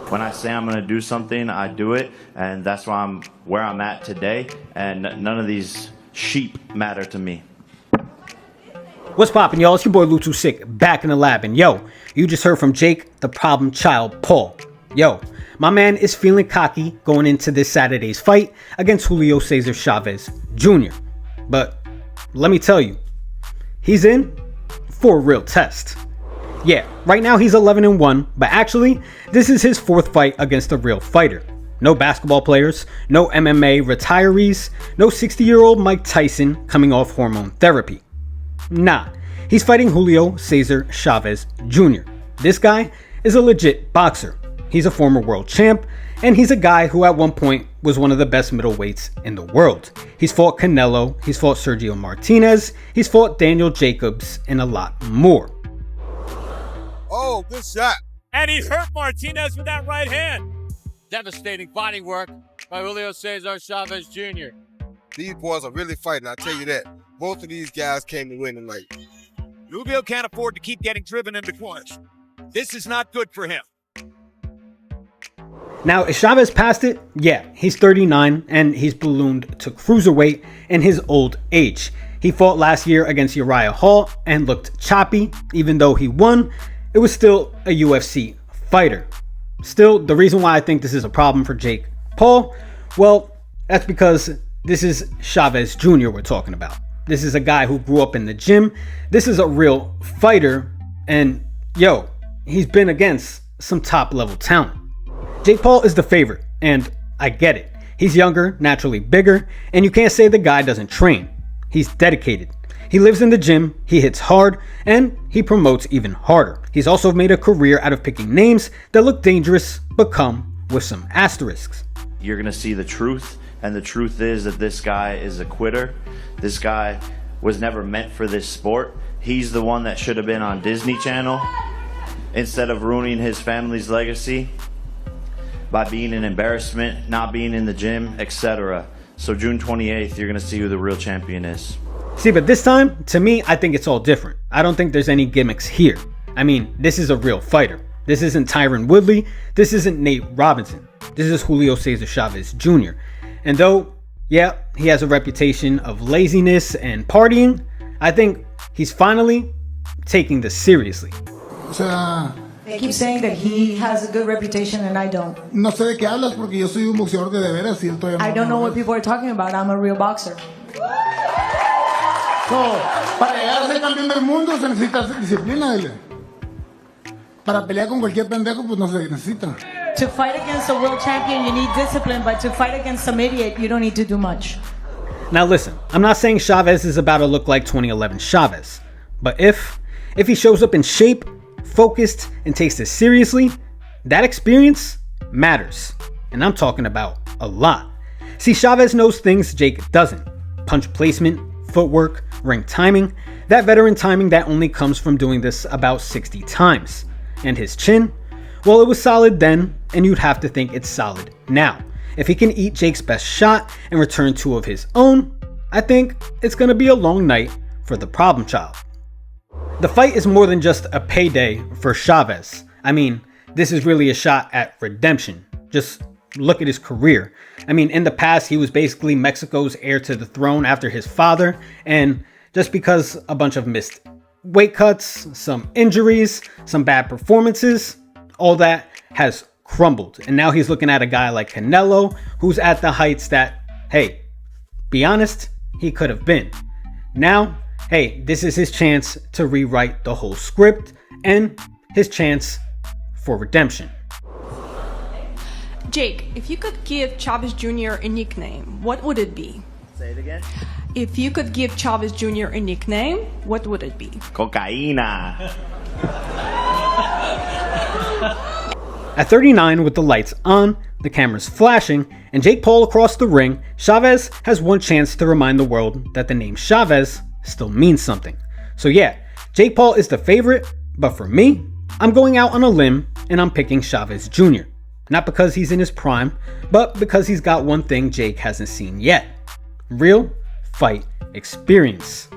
When I say I'm going to do something, I do it, and that's why I'm where I'm at today, and none of these sheep matter to me. What's poppin', y'all? It's your boy Lutu Sick back in the lab, and yo, you just heard from Jake, the problem child, Paul. Yo, my man is feeling cocky going into this Saturday's fight against Julio Cesar Chavez Jr. But let me tell you, he's in for a real test. Yeah, right now he's 11-1, but actually, this is his fourth fight against a real fighter. No basketball players, no MMA retirees, no 60-year-old Mike Tyson coming off hormone therapy. Nah, he's fighting Julio Cesar Chavez Jr. This guy is a legit boxer. He's a former world champ, and he's a guy who at one point was one of the best middleweights in the world. He's fought Canelo, he's fought Sergio Martinez, he's fought Daniel Jacobs, and a lot more. Oh, good shot. And he hurt Martinez with that right hand. Devastating body work by Julio Cesar Chavez Jr. These boys are really fighting, I tell you that. Both of these guys came to win tonight. Julio can't afford to keep getting driven into corners. This is not good for him. Now, is Chavez past it? Yeah, he's 39 and he's ballooned to cruiserweight in his old age. He fought last year against Uriah Hall and looked choppy. Even though he won, it was still a UFC fighter. Still, the reason why I think this is a problem for Jake Paul, well, that's because this is Chavez Jr. we're talking about. This is a guy who grew up in the gym. This is a real fighter. And yo, he's been against some top level talent. Jake Paul is the favorite, and I get it. He's younger, naturally bigger, and you can't say the guy doesn't train. He's dedicated. He lives in the gym, he hits hard, and he promotes even harder. He's also made a career out of picking names that look dangerous but come with some asterisks. You're going to see the truth, and the truth is that this guy is a quitter. This guy was never meant for this sport. He's the one that should have been on Disney Channel instead of ruining his family's legacy by being an embarrassment, not being in the gym, etc. So June 28th, you're going to see who the real champion is. See, but this time, to me, I think it's all different. I don't think there's any gimmicks here. I mean, this is a real fighter. This isn't Tyron Woodley. This isn't Nate Robinson. This is Julio Cesar Chavez Jr. And though, yeah, he has a reputation of laziness and partying, I think he's finally taking this seriously. They keep saying that he has a good reputation and I don't. No sé de qué hablas porque yo soy un boxeador de veras y él todavía no. I don't know what people are talking about. I'm a real boxer. So, para llegar a ser campeón del mundo se necesita disciplina, dile. Para pelear con cualquier pendejo pues no se necesita. To fight against a world champion, you need discipline, but to fight against some idiot, you don't need to do much. Now listen, I'm not saying Chavez is about to look like 2011 Chavez, but if he shows up in shape, focused, and takes this seriously, that experience matters. And I'm talking about a lot. See, Chavez knows things Jake doesn't. Punch placement, footwork, ring timing, that veteran timing that only comes from doing this about 60 times. And his chin, well, it was solid then, and you'd have to think it's solid now. If he can eat Jake's best shot and return two of his own, I think it's gonna be a long night for the problem child. The fight is more than just a payday for Chavez. I mean, this is really a shot at redemption. Just look at his career. I mean, in the past, he was basically Mexico's heir to the throne after his father, and just because a bunch of missed weight cuts, some injuries, some bad performances, all that has crumbled. And now he's looking at a guy like Canelo, who's at the heights that, hey, be honest, he could have been. Now, hey, this is his chance to rewrite the whole script and his chance for redemption. Jake, if you could give Chavez Jr. a nickname, what would it be? Say it again. If you could give Chavez Jr. a nickname, what would it be? Cocaína. At 39, with the lights on, the cameras flashing, and Jake Paul across the ring, Chavez has one chance to remind the world that the name Chavez still means something. So yeah, Jake Paul is the favorite, but for me, I'm going out on a limb and I'm picking Chavez Jr. Not because he's in his prime, but because he's got one thing Jake hasn't seen yet. Real fight experience.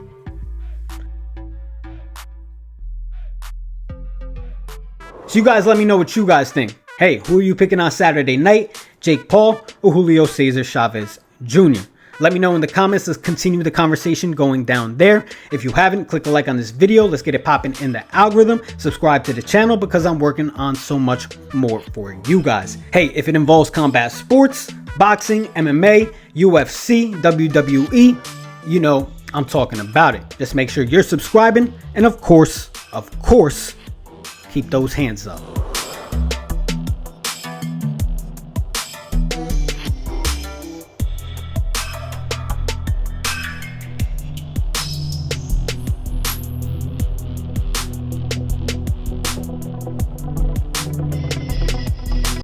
So you guys let me know what you guys think. Hey, who are you picking on Saturday night? Jake Paul or Julio Cesar Chavez Jr.? Let me know in the comments. Let's continue the conversation going down there. If you haven't, click a like on this video. Let's get it popping in the algorithm. Subscribe to the channel because I'm working on so much more for you guys. Hey, if it involves combat sports, boxing, MMA, UFC, WWE, you know I'm talking about it. Just make sure you're subscribing and of course, keep those hands up.